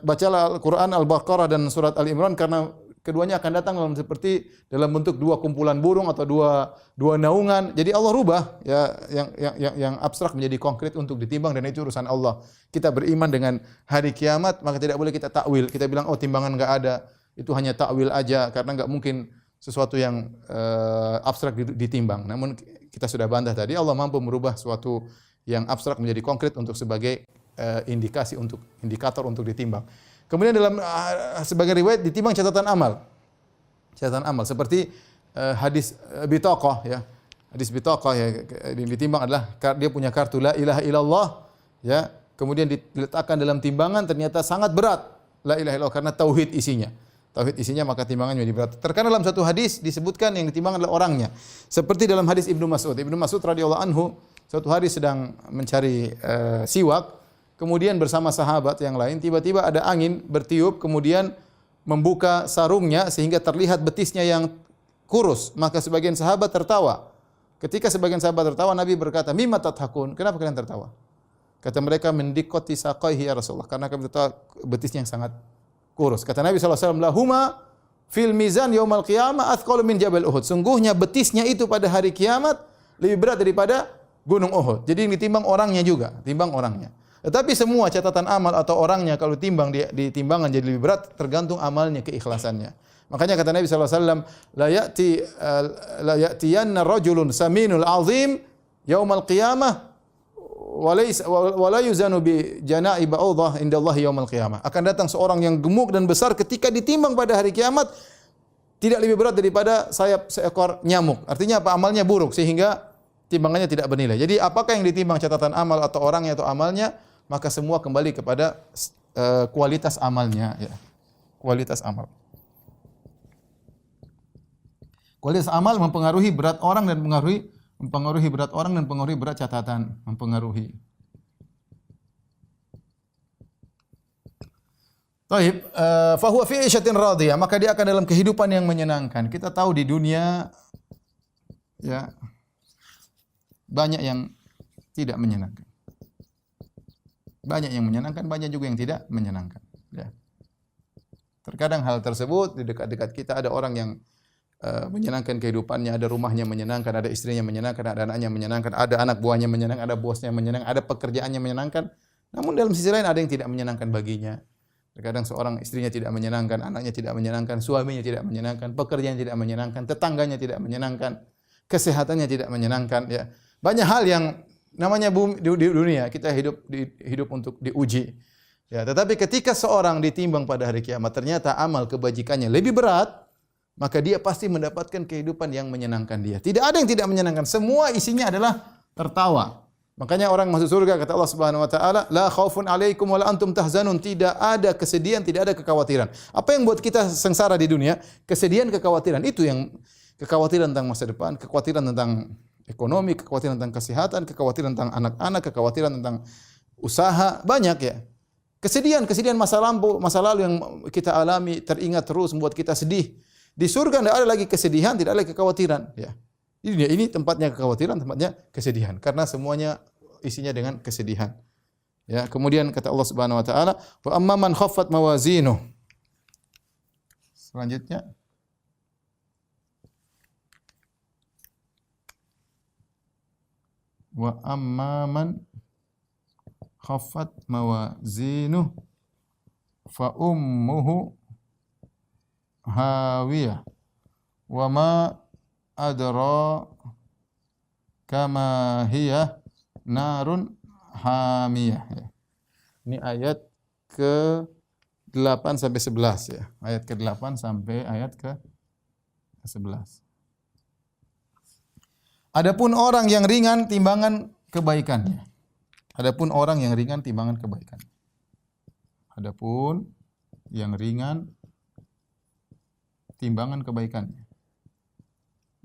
bacalah Al-Quran, Al-Baqarah dan surat Al-Imran karena keduanya akan datang dalam bentuk dua kumpulan burung atau dua naungan. Jadi Allah rubah ya yang abstrak menjadi konkret untuk ditimbang, dan itu urusan Allah. Kita beriman dengan hari kiamat, maka tidak boleh kita takwil. Kita bilang timbangan enggak ada. Itu hanya takwil aja karena enggak mungkin sesuatu yang abstrak ditimbang. Namun kita sudah bantah tadi, Allah mampu merubah sesuatu yang abstrak menjadi konkret untuk sebagai indikator untuk ditimbang. Kemudian dalam sebagai riwayat ditimbang catatan amal. Catatan amal seperti hadis bitaqah ya. Hadis bitaqah ya, ditimbang adalah dia punya kartu la ilaha illallah ya. Kemudian diletakkan dalam timbangan ternyata sangat berat la ilaha illallah karena tauhid isinya. Tauhid isinya maka timbangannya menjadi berat. Terkadang dalam satu hadis disebutkan yang ditimbang adalah orangnya. Seperti dalam hadis Ibnu Mas'ud. Ibnu Mas'ud radhiyallahu anhu suatu hari sedang mencari siwak. Kemudian bersama sahabat yang lain, tiba-tiba ada angin bertiup, kemudian membuka sarungnya sehingga terlihat betisnya yang kurus. Maka sebagian sahabat tertawa. Ketika sebagian sahabat tertawa, Nabi berkata, "Mimma tadhakun?" Kenapa kalian tertawa? Kata mereka, "Mendiqati saqaihi ya Rasulullah." Karena kami tertawa betisnya yang sangat kurus. Kata Nabi SAW, "Lahuma fil mizan yaumal qiyamah athqalu min jabal Uhud." Sungguhnya betisnya itu pada hari kiamat lebih berat daripada gunung Uhud. Jadi ditimbang orangnya juga, timbang orangnya. Tetapi semua catatan amal atau orangnya kalau timbang di timbangan jadi lebih berat tergantung amalnya, keikhlasannya. Makanya kata Nabi SAW, la ya'tiyanna rajulun saminul azim yaumal qiyamah wa la yuzanu bi jana'i ba'udah indallahi yaumal qiyamah. Akan datang seorang yang gemuk dan besar ketika ditimbang pada hari kiamat tidak lebih berat daripada sayap seekor nyamuk. Artinya apa? Amalnya buruk sehingga timbangannya tidak bernilai. Jadi apakah yang ditimbang catatan amal atau orangnya atau amalnya? Maka semua kembali kepada kualitas amalnya ya. Kualitas amal. Kualitas amal mempengaruhi berat orang dan mempengaruhi berat orang dan mempengaruhi berat catatan, mempengaruhi. Baik, fa huwa fi 'ishatin radiyah, maka dia akan dalam kehidupan yang menyenangkan. Kita tahu di dunia ya banyak yang tidak menyenangkan. Banyak yang menyenangkan, banyak juga yang tidak menyenangkan. Ya. Terkadang hal tersebut di dekat-dekat kita ada orang yang menyenangkan kehidupannya, ada rumahnya menyenangkan, ada istrinya menyenangkan, ada anaknya menyenangkan, ada anak buahnya menyenangkan, ada bosnya menyenangkan, ada pekerjaannya menyenangkan. Namun dalam sisi lain ada yang tidak menyenangkan baginya. Terkadang seorang istrinya tidak menyenangkan, anaknya tidak menyenangkan, suaminya tidak menyenangkan, pekerjaan tidak menyenangkan, tetangganya tidak menyenangkan, kesehatannya tidak menyenangkan. Ya. Banyak hal yang namanya bumi di dunia kita hidup untuk diuji. Ya, tetapi ketika seorang ditimbang pada hari kiamat ternyata amal kebajikannya lebih berat, maka dia pasti mendapatkan kehidupan yang menyenangkan dia. Tidak ada yang tidak menyenangkan. Semua isinya adalah tertawa. Makanya orang masuk surga kata Allah Subhanahu wa taala, la khaufun 'alaikum wa la antum tahzanun, tidak ada kesedihan, tidak ada kekhawatiran. Apa yang buat kita sengsara di dunia? Kesedihan, kekhawatiran. Itu yang kekhawatiran tentang masa depan, kekhawatiran tentang ekonomi, kekhawatiran tentang kesehatan, kekhawatiran tentang anak-anak, kekhawatiran tentang usaha, banyak ya. Kesedihan masa lalu yang kita alami teringat terus membuat kita sedih. Di surga tidak ada lagi kesedihan, tidak ada lagi kekhawatiran, ya. Ini tempatnya kekhawatiran, tempatnya kesedihan karena semuanya isinya dengan kesedihan. Ya, kemudian kata Allah Subhanahu wa taala, "Wa amma man khaffat mawazinuh." Selanjutnya wa amma man khaffat mawazinuh fa ummuhu hawiyah wa ma adra kama hiya narun hamiyah. Ini ayat ke-8 sampai 11 ya. Ayat ke-8 sampai ayat ke-11. Adapun orang yang ringan timbangan kebaikannya. Adapun orang yang ringan timbangan kebaikan. Adapun yang ringan timbangan kebaikannya.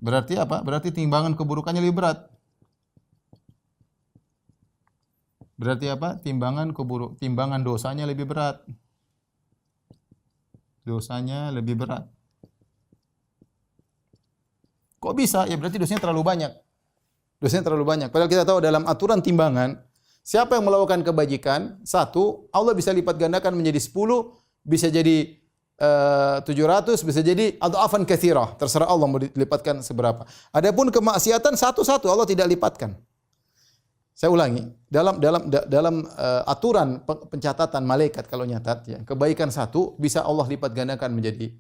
Berarti apa? Berarti timbangan keburukannya lebih berat. Berarti apa? Timbangan dosanya lebih berat. Dosanya lebih berat. Kok bisa? Ya berarti dosanya terlalu banyak. Dosanya terlalu banyak. Padahal kita tahu dalam aturan timbangan, siapa yang melakukan kebajikan, 1, Allah bisa lipat gandakan menjadi 10, bisa jadi 700, bisa jadi adhafan katsirah, terserah Allah mau dilipatkan seberapa. Adapun kemaksiatan satu-satu Allah tidak lipatkan. Saya ulangi, dalam aturan pencatatan malaikat kalau nyatat ya, kebaikan 1 bisa Allah lipat gandakan menjadi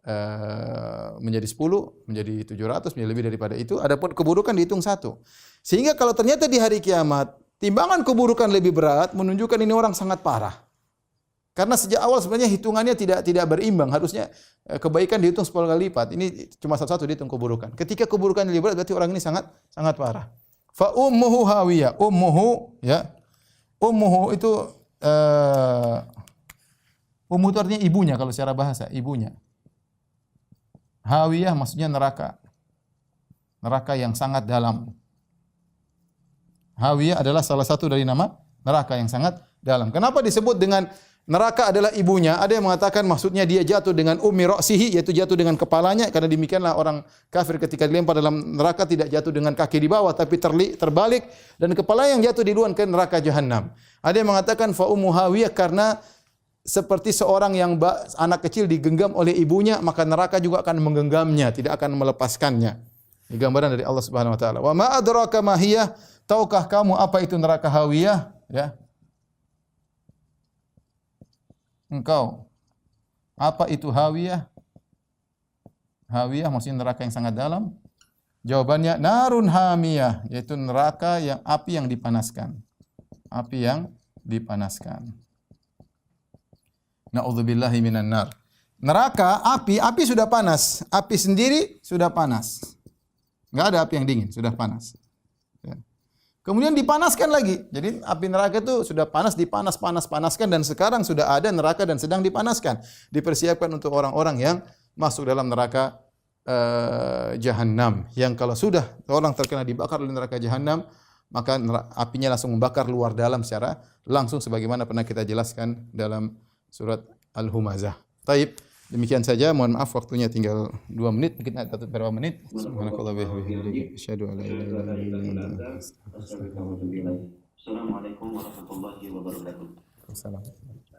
10, menjadi 700, menjadi lebih daripada itu. Adapun keburukan dihitung 1. Sehingga kalau ternyata di hari kiamat timbangan keburukan lebih berat, menunjukkan ini orang sangat parah. Karena sejak awal sebenarnya hitungannya tidak berimbang. Harusnya kebaikan dihitung 10 kali lipat. Ini cuma satu-satu dihitung keburukan. Ketika keburukan lebih berat berarti orang ini sangat parah. Fa ummuhu hawiyah. Ummuhu ya. Ummuhu itu ummu itu artinya ibunya kalau secara bahasa, ibunya. Hawiyah maksudnya neraka. Neraka yang sangat dalam. Hawiyah adalah salah satu dari nama neraka yang sangat dalam. Kenapa disebut dengan neraka adalah ibunya? Ada yang mengatakan maksudnya dia jatuh dengan ummi ra'sihi, yaitu jatuh dengan kepalanya, karena demikianlah orang kafir ketika dilempar dalam neraka tidak jatuh dengan kaki di bawah tapi terbalik dan kepala yang jatuh di luar ke neraka jahanam. Ada yang mengatakan fa ummu hawiyah karena seperti seorang yang anak kecil digenggam oleh ibunya, maka neraka juga akan menggenggamnya, tidak akan melepaskannya. Ini gambaran dari Allah Subhanahu wa taala. Wa ma adraka ma hiya? Tahukah kamu apa itu neraka hawiyah? Ya. Engkau, apa itu hawiyah? Hawiyah maksudnya neraka yang sangat dalam. Jawabannya narun hamiyah, yaitu neraka yang api yang dipanaskan. Api yang dipanaskan. Na'udzubillahi minan nar. Neraka, api sudah panas. Api sendiri sudah panas. Enggak ada api yang dingin, sudah panas. Ya. Kemudian dipanaskan lagi. Jadi api neraka itu sudah panas, panaskan dan sekarang sudah ada neraka dan sedang dipanaskan. Dipersiapkan untuk orang-orang yang masuk dalam neraka jahanam. Yang kalau sudah orang terkena dibakar oleh neraka jahanam, maka apinya langsung membakar luar dalam secara langsung sebagaimana pernah kita jelaskan dalam surat Al-Humazah. Taib, demikian saja. Mohon maaf waktunya tinggal 2 menit, mungkin ada beberapa menit. Subhanakallah wa bihamdika asyhadu an la ilaha illa anta astaghfiruka wa atubu ilaik. Assalamualaikum warahmatullahi wabarakatuh. Assalamualaikum.